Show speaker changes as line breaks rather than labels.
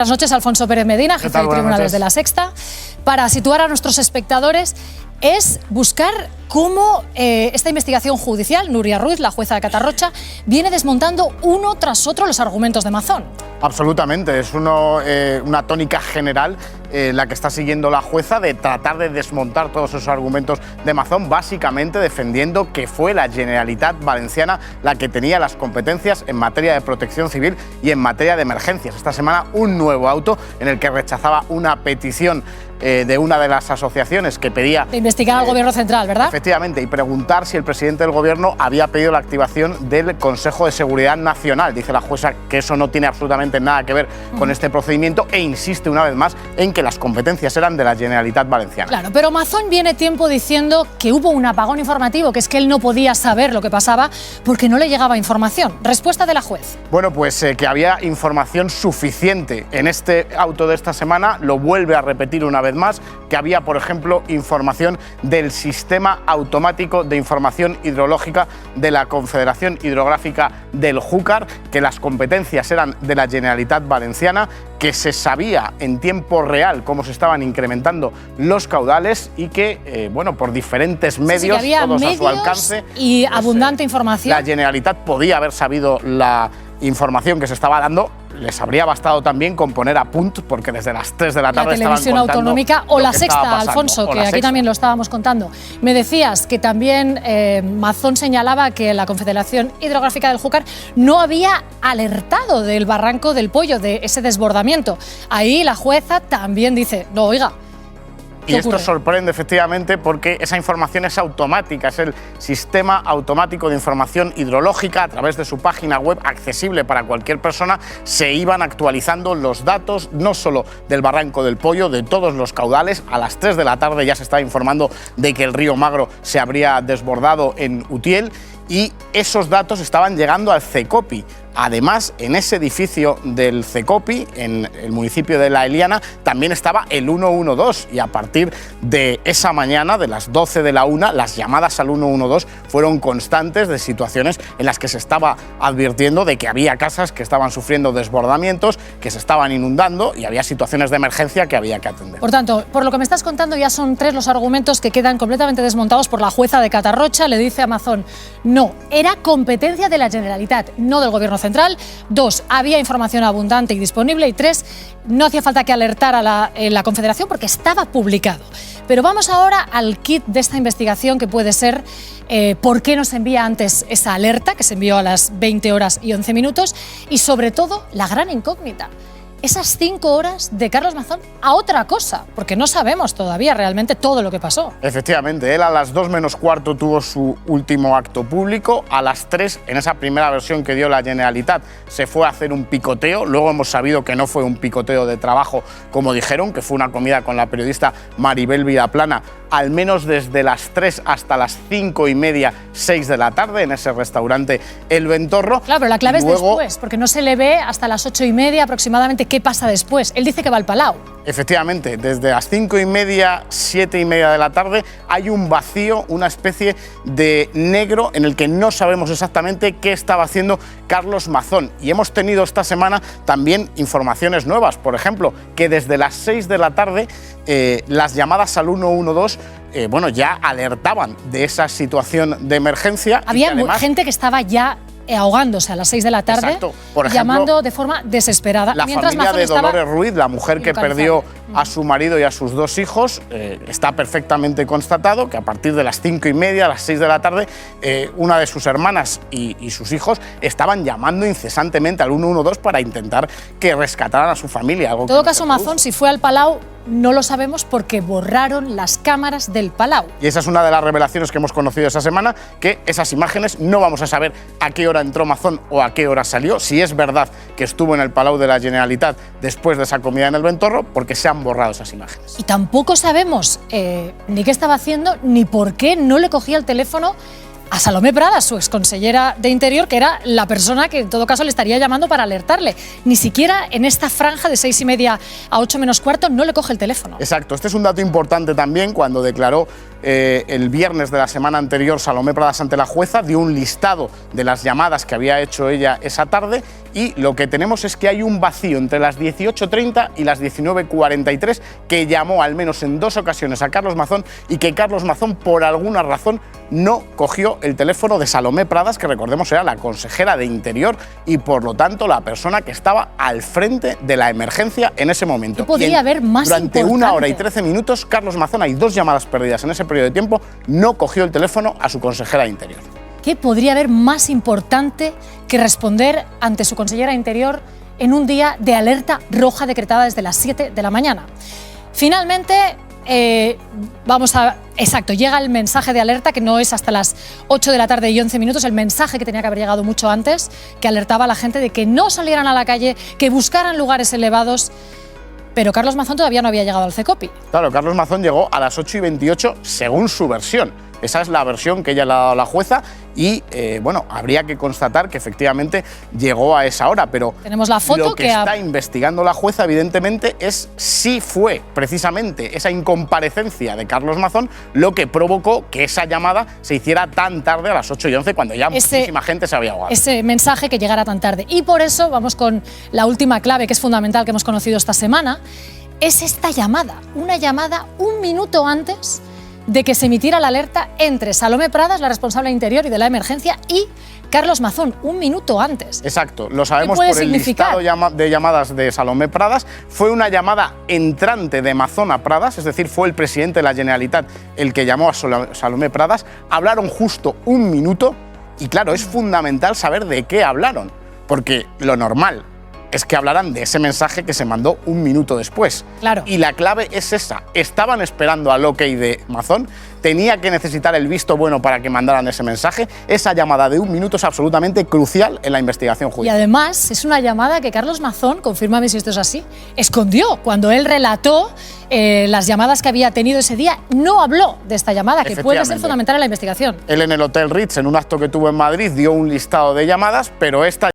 Buenas noches, Alfonso Pérez Medina, jefe de Tribunales de La Sexta. Para situar a nuestros espectadores, es buscar cómo esta investigación judicial, Nuria Ruiz, la jueza de Catarrocha, viene desmontando uno tras otro los argumentos de Mazón.
Absolutamente, es una tónica general la que está siguiendo la jueza de tratar de desmontar todos esos argumentos de Mazón, básicamente defendiendo que fue la Generalitat Valenciana la que tenía las competencias en materia de protección civil y en materia de emergencias. Esta semana un nuevo auto en el que rechazaba una petición de una de las asociaciones que pedía...
De investigar al Gobierno Central, ¿verdad?
Efectivamente, y preguntar si el presidente del Gobierno había pedido la activación del Consejo de Seguridad Nacional. Dice la jueza que eso no tiene absolutamente nada que ver con este procedimiento e insiste una vez más en que las competencias eran de la Generalitat Valenciana.
Claro, pero Mazón viene tiempo diciendo que hubo un apagón informativo, que es que él no podía saber lo que pasaba porque no le llegaba información. Respuesta de la juez.
Bueno, pues que había información suficiente en este auto de esta semana, lo vuelve a repetir una vez más, que había, por ejemplo, información del Sistema Automático de Información Hidrológica de la Confederación Hidrográfica del Júcar, que las competencias eran de la Generalitat Valenciana, que se sabía en tiempo real cómo se estaban incrementando los caudales y que, bueno, por diferentes medios,
sí, había
todos
medios
a su alcance,
y abundante información.
La Generalitat podía haber sabido la información que se estaba dando. Les habría bastado también con poner a punto, porque desde las 3 de la tarde estaban contando...
La televisión autonómica o La Sexta, Alfonso, que aquí
Sexta.
También lo estábamos contando. Me decías que también Mazón señalaba que la Confederación Hidrográfica del Júcar no había alertado del barranco del Pollo, de ese desbordamiento. Ahí la jueza también dice, no, oiga...
Y esto sorprende efectivamente porque esa información es automática, es el Sistema Automático de Información Hidrológica. A través de su página web, accesible para cualquier persona, se iban actualizando los datos, no solo del barranco del Pollo, de todos los caudales. A las 3 de la tarde ya se estaba informando de que el río Magro se habría desbordado en Utiel y esos datos estaban llegando al CECOPI. Además, en ese edificio del CECOPI, en el municipio de La Eliana, también estaba el 112 y a partir de esa mañana, de las 12 de la 1, las llamadas al 112 fueron constantes de situaciones en las que se estaba advirtiendo de que había casas que estaban sufriendo desbordamientos, que se estaban inundando y había situaciones de emergencia que había que atender.
Por tanto, por lo que me estás contando, ya son 3 los argumentos que quedan completamente desmontados por la jueza de Catarrocha. Le dice a Mazón, no, era competencia de la Generalitat, no del Gobierno Central. 2, había información abundante y disponible. Y 3, no hacía falta que alertara la Confederación porque estaba publicado. Pero vamos ahora al kit de esta investigación, que puede ser por qué nos envía antes esa alerta, que se envió a las 20 horas y 11 minutos, y sobre todo la gran incógnita. Esas 5 horas de Carlos Mazón a otra cosa, porque no sabemos todavía realmente todo lo que pasó.
Efectivamente, él a las 2 menos cuarto tuvo su último acto público, a las 3, en esa primera versión que dio la Generalitat, se fue a hacer un picoteo. Luego hemos sabido que no fue un picoteo de trabajo, como dijeron, que fue una comida con la periodista Maribel Vilaplana, al menos desde las 3 hasta las 5:30, 6 de la tarde, en ese restaurante El Ventorro.
Claro, pero la clave es después, porque no se le ve hasta las 8:30 aproximadamente qué pasa después. Él dice que va al Palau.
Efectivamente, desde las 5:30, 7:30 de la tarde hay un vacío, una especie de negro en el que no sabemos exactamente qué estaba haciendo Carlos Mazón. Y hemos tenido esta semana también informaciones nuevas, por ejemplo, que desde las 6 de la tarde las llamadas al 112 bueno, ya alertaban de esa situación de emergencia.
Había
además,
gente que estaba ya ahogándose a las 6 de la tarde,
exacto. Por ejemplo,
llamando de forma desesperada.
La
Mientras
familia
Mazón
de Dolores Ruiz, la mujer que perdió
a
su marido y a sus 2 hijos, está perfectamente constatado que a partir de las 5:30, a las 6 de la tarde, una de sus hermanas y sus hijos estaban llamando incesantemente al 112 para intentar que rescataran a su familia. Algo
en todo
que no
caso,
se
Mazón,
produjo.
si fue al Palau, no lo sabemos porque borraron las cámaras del Palau.
Y esa es una de las revelaciones que hemos conocido esa semana, que esas imágenes no vamos a saber a qué hora entró Mazón o a qué hora salió, si es verdad que estuvo en el Palau de la Generalitat después de esa comida en El Ventorro, porque se han borrado esas imágenes.
Y tampoco sabemos ni qué estaba haciendo, ni por qué no le cogía el teléfono a Salomé Prada, su exconsellera de Interior, que era la persona que en todo caso le estaría llamando para alertarle. Ni siquiera en esta franja de 6:30 a 8 menos cuarto no le coge el teléfono.
Exacto, este es un dato importante también cuando declaró el viernes de la semana anterior Salomé Pradas ante la jueza, dio un listado de las llamadas que había hecho ella esa tarde y lo que tenemos es que hay un vacío entre las 18:30 y las 19:43 que llamó al menos en 2 ocasiones a Carlos Mazón y que Carlos Mazón por alguna razón no cogió el teléfono de Salomé Pradas, que recordemos era la consejera de Interior y por lo tanto la persona que estaba al frente de la emergencia en ese momento.
¿Qué podría haber más
Durante
importante?
1 hora y 13 minutos, Carlos Mazón, hay 2 llamadas perdidas en ese periodo de tiempo, no cogió el teléfono a su consejera de Interior.
¿Qué podría haber más importante que responder ante su consellera de Interior en un día de alerta roja decretada desde las 7 de la mañana? Finalmente, llega el mensaje de alerta, que no es hasta las 8 de la tarde y 11 minutos, el mensaje que tenía que haber llegado mucho antes, que alertaba a la gente de que no salieran a la calle, que buscaran lugares elevados. Pero Carlos Mazón todavía no había llegado al CECOPI.
Claro, Carlos Mazón llegó a las 8:28 según su versión. Esa es la versión que ella le ha dado a la jueza y, habría que constatar que efectivamente llegó a esa hora, pero
tenemos la foto
lo que está investigando la jueza, evidentemente, es si fue precisamente esa incomparecencia de Carlos Mazón lo que provocó que esa llamada se hiciera tan tarde a las 8:11 cuando ya muchísima gente se había ahogado.
Ese mensaje que llegara tan tarde. Y por eso vamos con la última clave, que es fundamental, que hemos conocido esta semana, es esta llamada. Una llamada 1 minuto antes de que se emitiera la alerta entre Salomé Pradas, la responsable de Interior y de la emergencia, y Carlos Mazón, 1 minuto antes.
Exacto, lo sabemos por el listado de llamadas de Salomé Pradas. Fue una llamada entrante de Mazón a Pradas, es decir, fue el presidente de la Generalitat el que llamó a Salomé Pradas. Hablaron justo 1 minuto y claro, es fundamental saber de qué hablaron, porque lo normal es que hablaran de ese mensaje que se mandó 1 minuto después.
Claro.
Y la clave es esa. Estaban esperando al ok de Mazón, tenía que necesitar el visto bueno para que mandaran ese mensaje. Esa llamada de 1 minuto es absolutamente crucial en la investigación judicial.
Y además es una llamada que Carlos Mazón, confírmame si esto es así, escondió. Cuando él relató las llamadas que había tenido ese día, no habló de esta llamada, que puede ser fundamental en la investigación.
Él en el Hotel Ritz, en un acto que tuvo en Madrid, dio un listado de llamadas, pero esta